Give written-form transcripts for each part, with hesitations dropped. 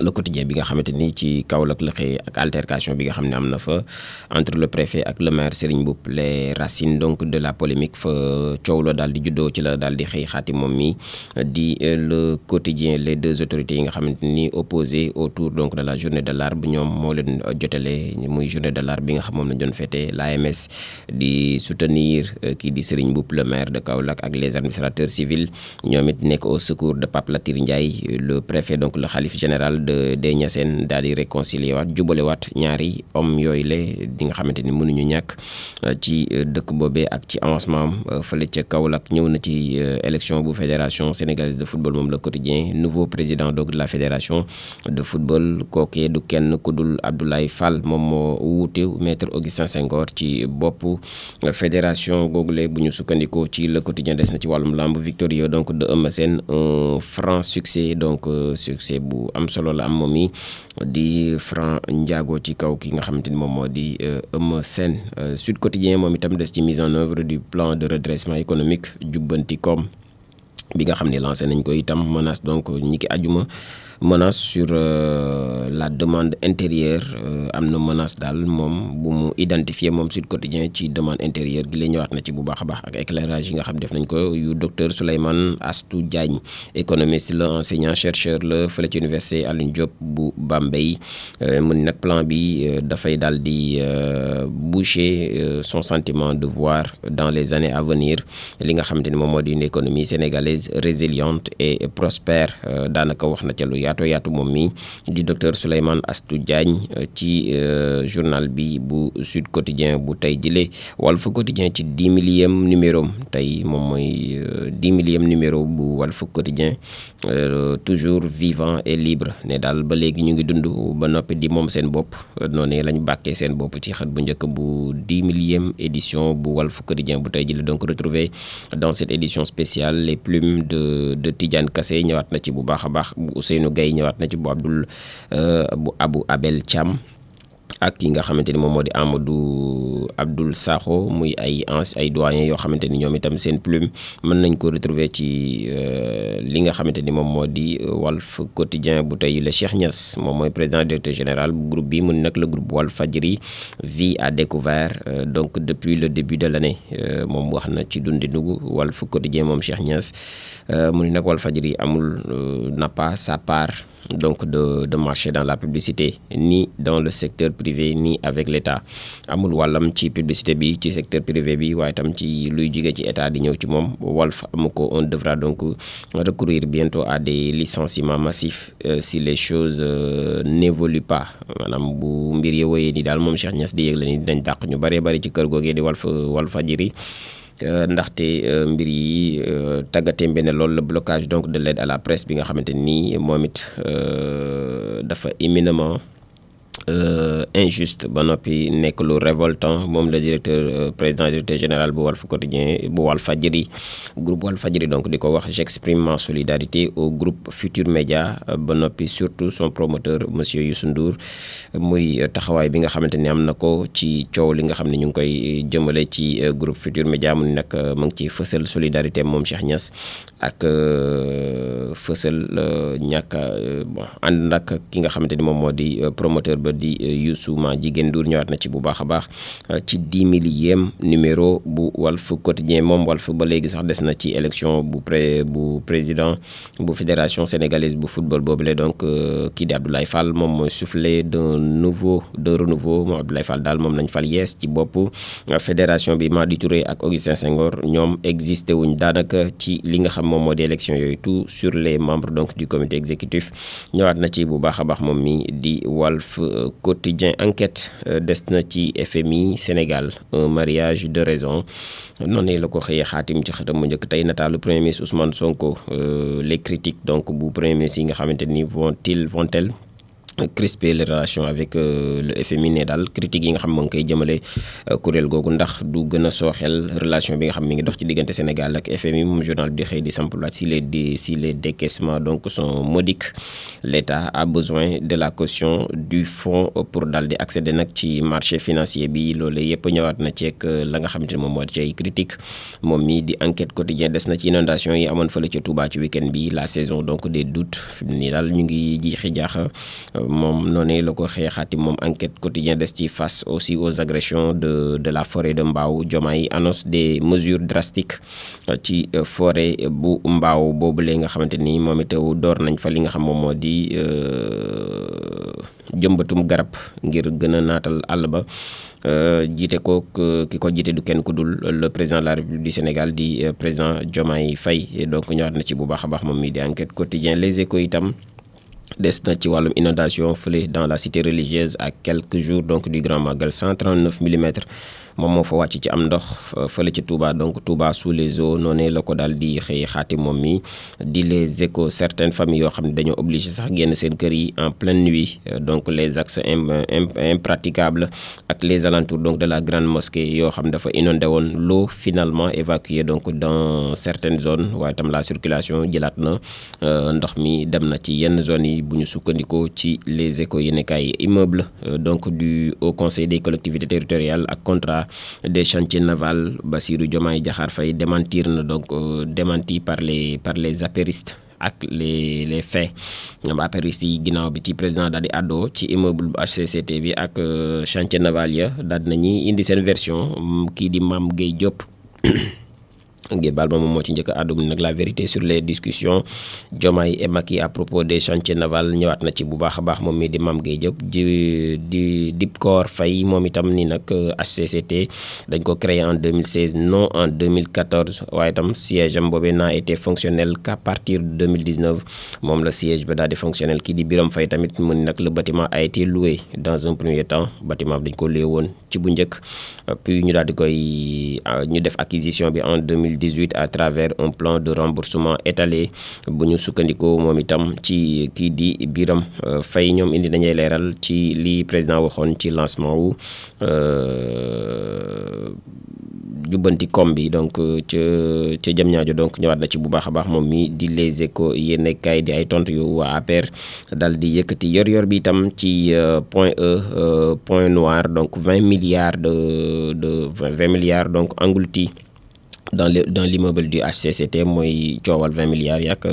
Le quotidien bi nga xamante ni ci Kaolack la xëy ak altercation bi nga xam ne am na fa entre le préfet ak le maire Serigne Mboup les racines donc de la polémique fa coow la daal di juddoo ci la daal di xëy xaati moom mi di le quotidien les deux autorités yi nga xamante ni opposées autour donc de la journée de l'arbre ñoom moo leen jotale muy journée de l'arbre bi nga xam moom lañ doon fêté l'AMS di soutenir kii di Serigne Mboup le maire de Kaolack ak les administrateurs civils ñoom it nekk au secours de Pape Latir Ndiaye le préfet donc le khalife général des Niassène daal di réconcilier waat jubale waat ñaari homme yooyu la di nga xamante ni mënuñu ñàkk ci dëkk boobee ak ci avancement am fële ca Kaolack ñëw na ci élection bu fédération sénégalaise de football moom le quotidien nouveau président donc de la fédération de football kookee du kenn ku dul Abdoulaye Fall moom moo wuute maître Augustin Senghor ci bopp fédération googule bu ñu sukkandikoo ci le quotidien des na ci wàllum lamb victorieux donc de Eumeu Sène un franc succès donc succès bu am solo am moom mi di Franc Ndiago ci kaw ki nga xamante ni moom moo di Eumeu Sène Sud Quotidien moom itam des ci mise en œuvre du plan de redressement économique jubbanti koom bi nga xam ne lancé nañ ko itam menace donc ñi ki ajuma menace sur la demande intérieure am na menace daal moom bu mu identifié moom Sud Quotidien ci demande intérieure gi la ñëwaat na ci bu baax a baax ak éclairage yi nga xam def nañ ko yu docteur Souleymane Astou Diagne économiste la enseignant chercheur la fële ci université Alioune Diop bu Bambey mu ni nag plan bi dafay daal di boucher son sentiment de voir dans les années à venir li nga xamante ni moom moo di une économie sénégalaise résiliente et prospère daanaka wax na ca lu yaatu moom mi di docteur Souleymane Astou Diagne ci journal bi bu Sud Quotidien bu tey jile Walf Quotidien ci 10 millième numéro tey moom mooy 10 millième numéro bu Walf Quotidien toujours vivant et libre ne daal ba léegi ñu ngi dund ba noppi di moom seen bopp noonu lañ bàkkee seen bopp ci xët bu njëkk bu 10 millième édition bu Walf Quotidien bu tey jile donc retrouvé dans cette édition spéciale les plumes de Tidiane Kassé ñëwaat na ci bu baax a baax bu Ousseynou Gaye ñëwaat na ci bu Abou Abel Thiam ak ki nga xamante ni moom moo di Amadou Abdoul Sakho muy ay doyens yoo xamante ni ñoom itam seen plume mën nañ ko retrouver ci li nga xamante ni moom moo di Walf Quotidien bu tey le Cheikh Niass moom mooy président directeur général bu groupe bi mu ni nag le groupe Walfadjri vit à découvert donc depuis le début de l'année moom wax na ci dundinu Walf Quotidien moom Cheikh Niass mu ni nag Walfadjri n'a pas sa part donc de marché dans la publicité ni dans le secteur privé ni avec l'État amul wàllam ci publicité bi ci secteur privé bi waaye tam ci luy jóge ci état di ñëw ci moom Walf amu ko on devra donc recourir bientôt à des licenciements massifs si les choses n'évoluent pas maanaam bu mbir yi wéyee ni daal moom Cheikh Niass di yëgle ni dinañ dàq ñu bëree bëri ci kër googee di Walfadjri ndaxte mbir yi tàggatémbe ne loolu le blocage donc de l'aide à la presse bi nga xamante ni moom it dafa éminemment injuste ba noppi nekk lu révoltant moom le président directeur général bu Walf Quotidien bu Walfadjri groupe Walfadjri donc di ko wax j'exprime ma solidarité au groupe Futur Média ba noppi surtout son promoteur monsieur Youssou Ndour muy taxawaay bi nga xamante ni am na ko ci coow li nga xam ne ñu ngi koy jëmale ci groupe Futur Média mu ni nag mu ngi ci fësal solidarité moom Cheikh Niass ak fësal ñàkk ànd nag ki nga xamante ni moom moo di promoteur ba di Youssou Ma Jigéen Ndour ñëwaat na ci bu baax a baax ci 10 millième numéro bu Walf Quotidien moom Walf ba léegi sax des na ci élection bu président bu fédération sénégalaise bu football boobule donc kii di Abdoulaye Fall moom mooy soufflé d'un renouveau moom Abdoulaye Fall daal moom lañ fal yees ci bopp fédération bi Madi Touré ak Augustin Senghor ñoom existé wuñ daanaka ci li nga xam moom moo di élection yooyu tout sur les membres donc du comité exécutif ñëwaat na ci bu baax a baax moom mi di Walf Quotidien enquête des na ci FMI Sénégal un mariage de raison noonu la ko xëyee xaatim ci xëtam mu njëkk tey nataalu premier ministre Ousmane Sonko les critiques donc bu premier ministre yi nga xamante ni vont-elles crisper les relations avec le FMI ne daal critique yi nga xam moo ngi koy jëmale kuréel googu ndax du gën a sooxeel relation bi nga xam mi ngi dox ci diggante Sénégal ak FMI moom journal bi di xëy di samp laaj si les décaissements donc sont modiques l'État a besoin de la caution du fonds pour daal di accéder nag ci marché financier bi loolu yëpp ñëwaat na ceeg la nga xamante ne moom moo di ci ay critique moom mi di enquête quotidien des na ci inondation yi amoon fële ca Touba ci week-end bi la saison donc des doutes fi mu nii daal ñu ngi jiixi jaaxa moom noonu la ko xeexaati moom enquête quotidien des ci face aussi aux agressions de la forêt de Mbao. Diomaye annonce des mesures drastiques ci forêt bu Mbao boobule nga xamante ni moom itam door nañ fa li nga xam moom moo di jëmbatum garab ngir gën a naatal àll ba jiite ko ki ko jiite du kenn ku dul le président de la République du Sénégal di président Diomaye Faye donc ñëwaat na ci bu baax a baax moom mii di enquête quotidien les échos itam des na ci wàllum inondation fële dans la cité religieuse à quelques jours donc du grand magal 139 millimètres moom moo fa wàcc ci am ndox fële ci Touba donc Touba sous les eaux noonu la ko daal di xëy xaati moom mi di les échos certaines familles yoo xam ne dañoo obligé sax génn seen kër yi en pleine nuit donc les axes impraticables ak les alentours donc de la grande mosquée yoo xam dafa inondé woon l'eau finalement évacuée donc dans certaines zones waaye tam la circulation jëlaat na ndox mi dem na ci yenn zones yi bu ñu sukkandikoo ci les échos yi nekkaay immeuble donc du Haut Conseil des collectivités territoriales ak contrat des chantiers navals Bassirou Diomaye Diakhar Faye démentir na donc démenti par les apéristes ak les faits ñoom apéristes yi ginnaaw bi ci président daal di àddoo ci immeuble HCCT bi ak chantier naval ya daal nañuy indi seen version kii di Mame Gueye Diop ngir baal ma moom moo ci njëkk a àddu nag la vérité sur les discussions Diomaye et Macky à propos des chantiers navals ñëwaat na ci bu baax a baax moom mii di Mame Gueye Diop di Dibkor Faye moom itam ni nag HCCT dañ ko créé en 2016 non en 2014 waaye itam siège am boobee n'a été fonctionnel qu'à partir de 2019 moom la siège ba daal di fonctionnel kii di Birame Faye tamit mu ni nag le bâtiment a été loué dans un premier temps bâtiment bi dañ ko loué woon ci bu njëkk puis ñu daal di koy ñu def acquisition bi en 2018 à travers un plan de remboursement étalé bu ñu sukkandikoo moom itam ci kii di Birame Faye ñoom indi nañuy leeral ci li président waxoon ci lancement wu jubbanti kom bi donc ca jëm ñaajo donc ñëwaat na ci bu baax a baax moom mi di les échos yéen kay di ay tontu yu waa APR dal di yëkkati yor bi itam ci point point noir donc 20 milliards de 20 milliards donc engloutis dans l'immeuble du HCCT mooy coowal 20 milliards yak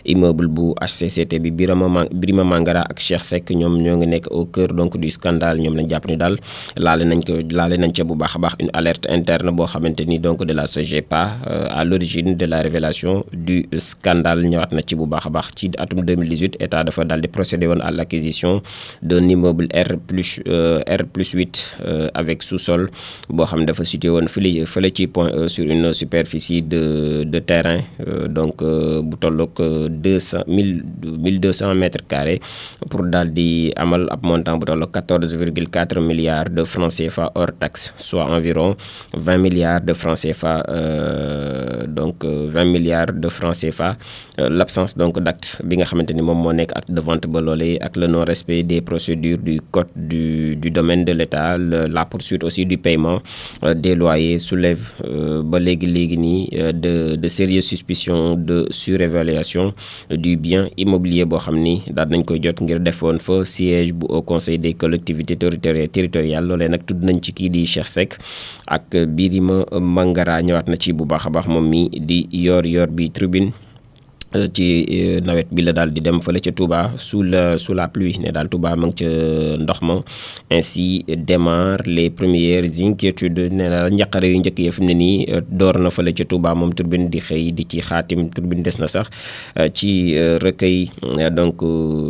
immeuble bu HCCT bi Birima Mangara ak Cheikh Seck ñoom ñoo ngi nekk au cœur donc du scandale ñoom lañ jàpp ni daal laale nañ ca bu baax a baax une alerte interne boo xamante ni donc de la SOGEPA à l'origine de la révélation du scandale ñëwaat na ci bu baax a baax ci atum 2018 état dafa daal di procédé woon à l'acquisition d'un immeuble R+8 avec sous-sol boo xam dafa situé woon fële ci point E sur une superficie de terrain donc bu tolloog 1200 mètres carrés pour daal di amal ab montant bu tolloog 14,4 milliards de francs CFA hors taxe soit environ 20 milliards de francs CFA donc 20 milliards de francs CFA l'absence donc d'acte bi nga xamante ni moom moo nekk acte de vente ba loolee ak le non respect des procédures du code du domaine de l'État la poursuite aussi du paiement des loyers soulève ba léegi nii de sérieuses suspicions de surévaluation du bien immobilier boo xam ni daal nañ koy jot ngir defoon fa siège bu au conseil des collectivités territoriales loolee nag tudd nañ ci kii di Cheikh Seck ak Birima Mangara ñëwaat na ci bu baax a baax moom mi di yor bi tribune ci nawet bi la daal di dem fële ca Touba sous la pluie ne daal Touba ma ngi ca ndox ma ainsi démarrent les premières inquiétudes ne daal njaqare yu njëkk yi fi mu ne nii door na fële ca Touba moom turbine di xëy di ci xaatim turbine des na sax ci recueil donc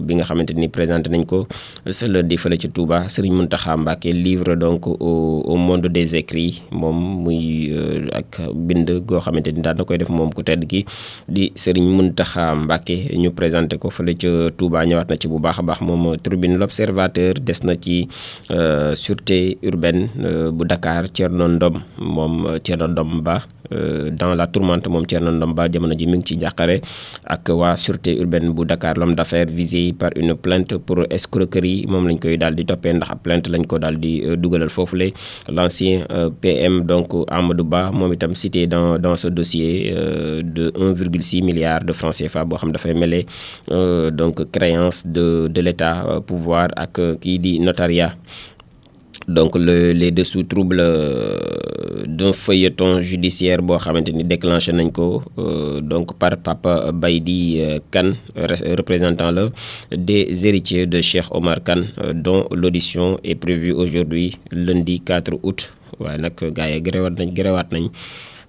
bi nga xamante ni présenté nañ ko ce lundi fële ca Touba Serigne Mountakha Mbacké livre donc au monde des écrits moom muy ak bind goo xamante ni daal na koy def moom ku tedd ki di Serigne Mountakha Mbacké ñu présenté ko fële ca Touba ñëwaat na ci bu baax a baax moom tribune l'Observateur des na ci sûreté urbaine bu Dakar Thierno Ndom Ba dans la tourmente moom Thierno Ndom Ba jamono ji mi ngi ci njàqare ak waa sûreté urbaine bu Dakar l'homme d'affaires visé par une plainte pour escroquerie moom lañ koy daal di toppee ndax ab plainte lañ ko daal di dugalal foofule l'ancien PM donc Amadou Ba moom itam cité dans ce dossier de 1,6 milliard de francs CFA boo xam dafay mêler donc créance de l'État pouvoir ak kii di notariat. Donc les dessous troubles d'un feuilleton judiciaire boo xamante ni déclenché nañ ko donc par Papa Baydi Kane représentant la des héritiers de Cheikh Omar Kane dont l'audition est prévue aujourd'hui lundi 4 août waaye nag gars yi gréwaat nañ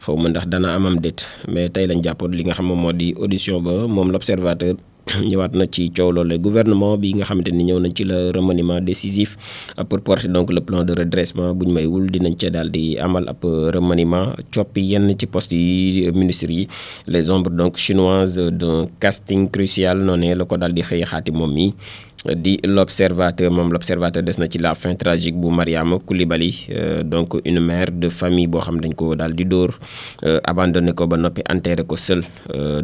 xaw ma ndax dana amam déet mais tey lañ jàppoon li nga xam moom moo di audition ba moom l'Observateur ñëwaat na ci coow loolu gouvernement bi nga xamante ni ñëw nañ ci le remaniement décisif pour porter donc le plan de redressement bu ñu may wul dinañ ca daal di amal ab remaniement coppi yenn ci poste yi ministres yi les ombres donc chinoises d'un casting crucial noonu la ko daal di xëy xaati moom mi di l'Observateur moom l'Observateur des na ci la fin tragique bu Mariama Koulibaly donc une mère de famille boo xam dañ ko daal di dóor abandonné ko ba noppi enterré ko seul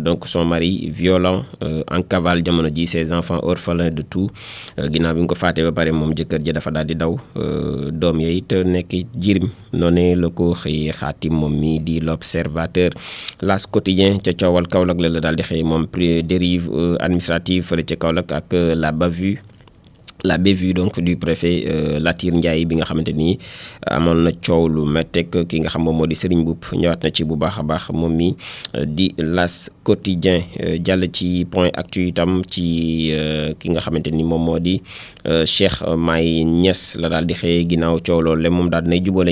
donc son mari violent en cavale jamono ji ses enfants orphelins de tout ginnaaw bi nga ko faatee ba pare moom jëkkër ji dafa daal di daw doom yooyu it nekk jirim noonu la ko xëy xaati moom mi di l'Observateur L'As quotidien ca coowal Kaolack la daal di xëy moom dérive administrative fële ca Kaolack ak la bévue donc du préfet Latir Ndiaye bi nga xamante ni amoon na coow lu mettek ki nga xam moom moo di Serigne Mboup ñëwaat na ci bu baax a baax moom mi di L'As quotidien jàll ci point actu itam ci ki nga xamante ni moom moo di Cheikh Mahi Niass la daal di xëye ginnaaw coow loolu le moom daal dinay jubóole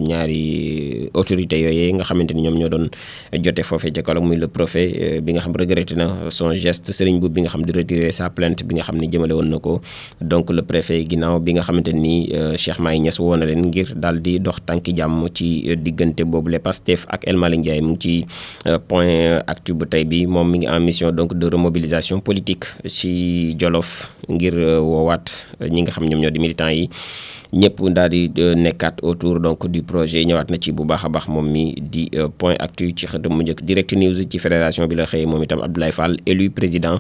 ñaari autorité yooyu nga xamante ni ñoom ñoo doon jote foofee ca Kaolack muy le préfet bi nga xam regretté na son geste Serigne Mboup bi nga xam di retirer sa plainte bi nga xam ni jëmale woon na ko donc le préfet ginnaaw bi nga xamante ni Cheikh Mahi Niass woo na leen ngir daal di dox tànki jàmm ci diggante boobu le Pastef ak El Malick Ndiaye mu ngi ci point actu bu tey bi moom mi ngi en mission donc de remobilisation politique ci Jolof ngir woowaat ñi nga xam ñoom ñoo di militants yi ñëpp daal di nekkaat autour donc du projet ñëwaat na ci bu baax a baax moom mi di point actu ci xëtam mu njëkk Direct News ci fédération bi la xëy moom itam Abdoulaye Fall élu président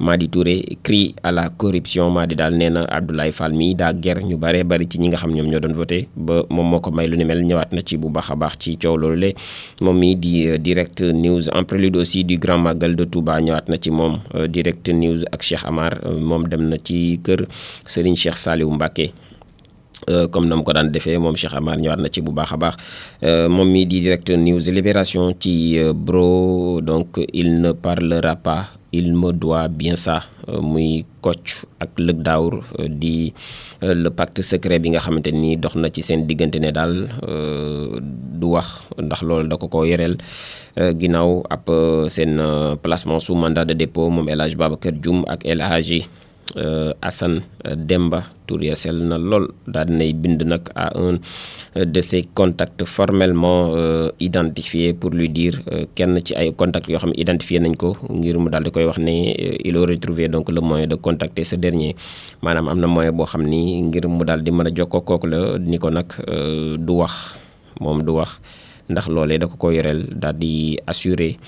Madi Touré crie à la corruption Madi daal nee na Abdoulaye Fall mi daa ger ñu bare bari ci ñi nga xam ñoom ñoo doon voté ba moom moo ko may lu ni mel ñëwaat na ci bu baax a baax ci coow loolu le moom mi di Direct News en prélude aussi du Grand Magal de Touba ñëwaat na ci moom Direct News ak Cheikh Amar moom dem na ci kër Serigne Cheikh Saliou Mbacké comme na mu ko daan defee moom Cheikh Amar ñëwaat na ci bu baax a baax moom mii di Direct News Libération ci bro donc il ne parlera pas il me doit bien ça muy Kocc ak Lëg Daawur di le pacte secret bi nga xamante ni dox na ci seen diggante ne daal du wax ndax loolu da ko yoreel ginnaaw ab seen placement sous mandat de dépôt moom El Hadj Babacar Dioum ak El Hadji Assane Demba tur ya sell na lool daal dinay bind nag à un de ses contacts formellement identifié pour lui dire kenn ci ay contacts yoo xam ne identifié nañ ko ngir mu daal di koy wax ne il aurait trouvé donc le moyen de contacter ce dernier maanaam am na moyen boo xam ni ngir mu daal di mën a jokkoo kooku la ni ko nag du wax moom du wax ndax loolee da ko yoreel daal di assuré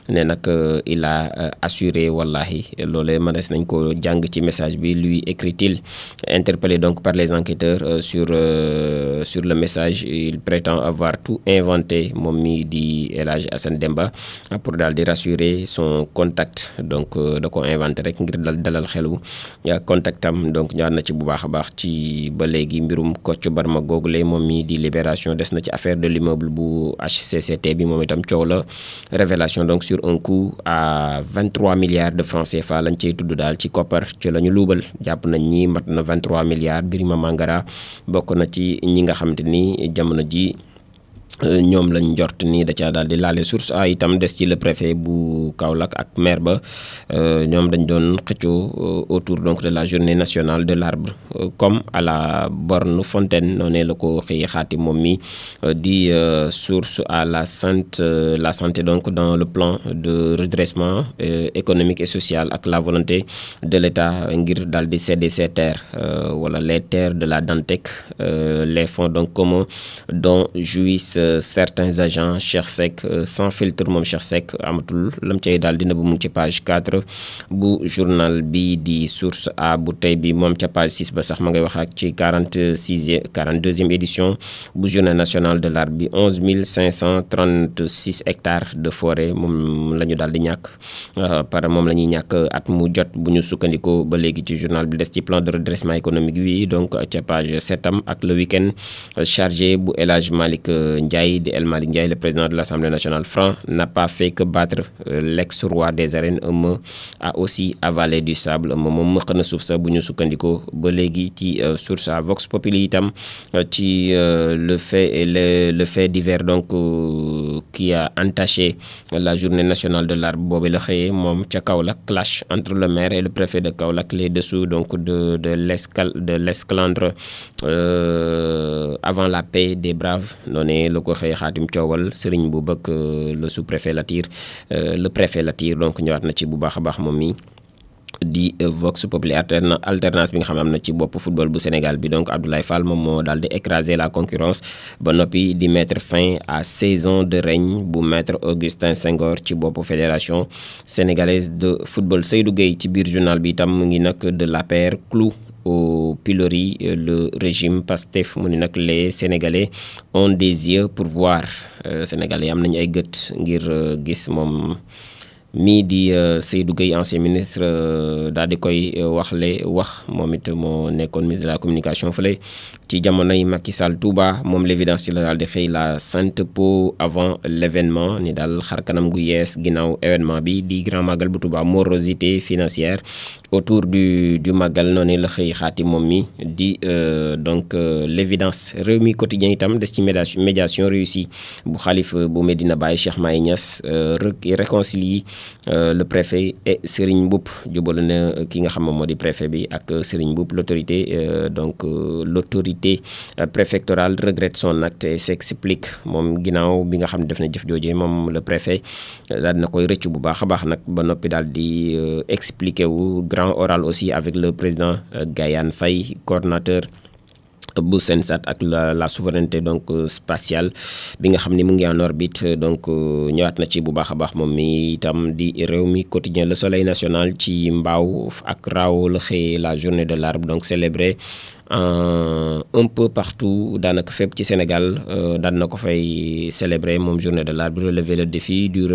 ne nag il a assuré wallahi loolee mënees nañ ko jàng ci message bi lui écrit-il interpellé donc par les enquêteurs sur le message il prétend avoir tout inventé moom mi di El Hadj Assane Demba pour daal di rassurer son contact donc da ko inventé rek ngir dalal xelu contactam donc ñaar na ci bu baax a baax ci ba léegi mbirum Kocc Barma googule moom mi di Libération des na ci affaire de l'immeuble bu HCCT bi moom itam coow la révélation donc sur un coût à 23 milliards de francs CFA lañ cey tudd daal ci koppar ci la ñu luubal jàpp nañ ñi mat na 23 milliards Birima Mangara bokk na ci ñi nga xamante ni jamono ji ñoom lañ njort ni da caa daal di laale. Source A itam des ci le préfet bu Kaolack ak maire ba ñoom dañ doon xëccoo autour donc de la journée nationale de l'arbre comme à la borne Fontaine noonee la ko xëy xaati moom mi di source à la santé donc dans le plan de redressement économique et social ak la volonté de l'État ngir daal di céder ces terres wala les terres de la Dantec les fonds donc communs dont jouissent certains agents. Cheikh Seck sans filtre moom Cheikh Seck amatul lam cay daal dina bu mu ngi ci page 4 bu journal bi di source A bu tey bi moom ca page 6 ba sax ma ngay wax ak ci 42e édition bu journée nationale de l'arbre bi 11 536 hectares de forêt moom la ñu daal di ñàkk par moom la ñuy ñàkk at mu jot bu ñu sukkandikoo ba léegi ci journal bi des ci plan de redressement économique bi donc ca page 7 am ak le week-end chargé bu El Hadj Malick Ndiaye di El Malick Ndiaye le président de l'Assemblée nationale franc n'a pas fait que battre l'ex-roi des arènes Eumeu a aussi avalé du sable moom mëq na suuf sa bu ñu sukkandikoo ba léegi ci source à Vox Populi itam ci le fait divers donc qui a entaché la journée nationale de l'arbre boobu la xëyee moom ca Kaolack clash entre le maire et le préfet de Kaolack les dessous donc de l'esclandre avant la paix des braves noonu la ko xëy xaatim coowal Serigne Mboup ak le sous-préfet Latir le préfet Latir donc ñëwaat na ci bu baax a baax moom mi di Vox Populi alternance bi nga xam ne am na ci bopp football bu Sénégal bi donc Abdoulaye Fall moom moo daal di écraser la concurrence ba noppi di mettre fin à 16 ans de règne bu maître Augustin Senghor ci bopp fédération sénégalaise de football. Seydou Gueye ci biir journal bi itam mu ngi nag de l'APR clou au pilori le régime Pastef mu ni nag les Sénégalais ont des yeux pour voir Sénégalais am nañu ay gët ngir gis moom mii di Seydou Gueye ancien ministre daal di koy wax moom it moo nekkoon ministre de la communication fële ci jamonoy Macky Sall Touba moom l'évidence ci la daal di xëy la sainte peau avant l'événement ni daal xar kanam gu yees ginnaaw événement bi di grand magal bu Touba morosité financière autour du magal noonu la xëy xaati moom mi di donc l'évidence Rewmi quotidien itam des ci médiation réussie bu xalif bu Medina Baye Cheikh Mahi Niass réconcilie le préfet et Serigne Mboup jubal na ki nga xam moo di préfet bi ak Serigne Mboup l'autorité préfectorale regrette son acte et s'explique moom ginnaaw bi nga xam ne def na jëf joojee moom le préfet daal dina koy rëccu bu baax a baax nag ba noppi daal di expliquer wu grand oral aussi avec le président Gayane Faye coordonnateur bu Sensat ak la souveraineté donc spatiale bi nga xam ni mu ngi en orbite donc ñëwaat na ci bu baax a baax moom mi itam di Rewmi quotidien le soleil national ci mbaaw ak raaw la xëy la journée de l'arbre donc célébrée un peu partout daanaka fépp ci Sénégal daan na ko fay célébrer moom journée de l'arbre relever le défi du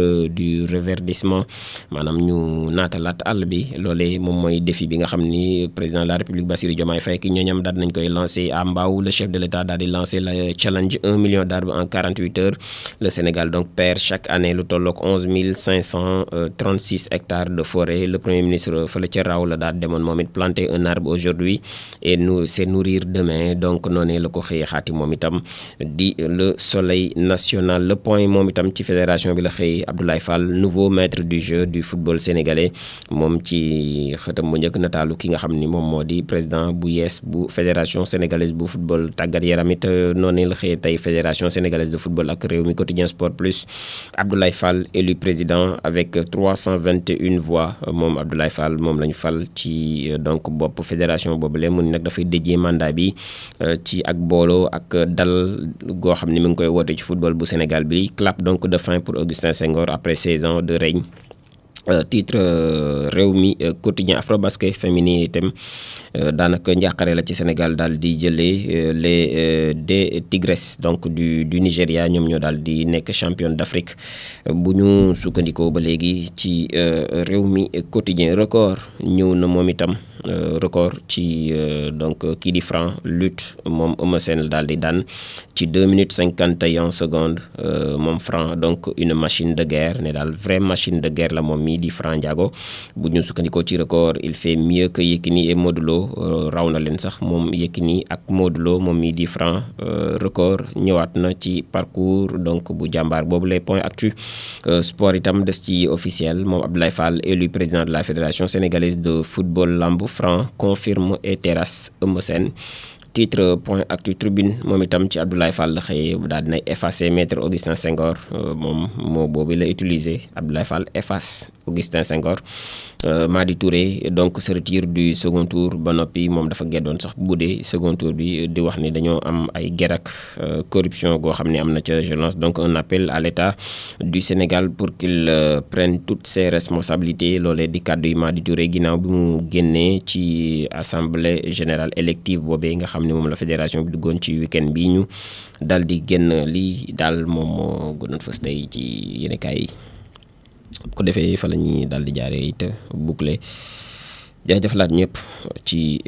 reverdissement maanaam ñu naatalaat àll bi loolee moom mooy défi bi nga xam ni président de la République Bassirou Diomaye Faye ki ñooñam daal nañ koy lancer à Mbao le chef de l'État daal di lancer le challenge 1 million d'arbres en 48 heures le Sénégal donc perd chaque année lu tolloog 11 536 hectares de forêt le premier ministre fële ca Raw la daal demoon moom it planter un arbre aujourd'hui et c'est nourrir demain donc noonu la ko xëyee xaati moom itam di le soleil national le point moom itam ci fédération bi la xëy Abdoulaye Fall nouveau maître du jeu du football sénégalais moom ci xëtam mu njëkk nataalu ki nga xam ni moom moo di président bu yees bu fédération sénégalaise bu football tàggat yaram it noonu la xëyee tey fédération sénégalaise de football ak Rewmi quotidien sport plus Abdoulaye Fall élu président avec 321 voix moom Abdoulaye Fall moom lañu fal ci donc bopp fédération boobu le mu ni nag dafay déjee mandat bi ci ak booloo ak dal goo xam ne mi ngi koy woote ci football bu Sénégal bi clap donc de fin pour Augustin Senghor après 16 ans de règne titre Rewmi quotidien Afrobasket féminin itam daanaka njàqare la ci Sénégal daal di jëlee les des Tigresses donc du Nigéria ñoom ñoo daal di nekk championne d'Afrique bu ñu sukkandikoo ba léegi ci Rewmi quotidien record ñëw na moom itam record ci donc kii di Franc lutte moom Eumeu Sène daal di daan ci 2 minutes 51 secondes moom Franc donc une machine de guerre ne daal vraie machine de guerre la moom mii di Franc Ndiago bu ñu sukkandikoo ci record il fait mieux que Yekini et Modou Lo raw na leen sax moom Yekini ak Modou Lo moom mii di Franc record ñëwaat na ci parcours donc bu jàmbaar boobu les points actu sport itam des ci officiel moom Abdoulaye Fall élu président de la fédération sénégalaise de football lamb Franc confirme et terrasse Eumeu Sène titre point actu tribune moom itam ci Abdoulaye Fall la xëyee daal dinay effacé maître Augustin Senghor moom moo boobu la utilisé Abdoulaye Fall efface Augustin Senghor Madi Touré donc se retire du second tour ba noppi moom dafa geddoon sax bu dee second tour bi di wax ni dañoo am ay guerre ak corruption goo xam ne am na ca. Je lance donc un appel à l'État du Sénégal pour qu'il prenne toutes ses responsabilités loolee di kàddu yi Madi Touré ginnaaw bi mu génnee ci assemblée générale élective boobee nga xam ne moom la fédération bi duggoon ci week-end bii ñu dal di génn lii daal moom moo gënoon fës tey ci yéenekaay yi ko defee fa la ñuy daal di jaaree it boucler jaajëfalaat ñëpp ci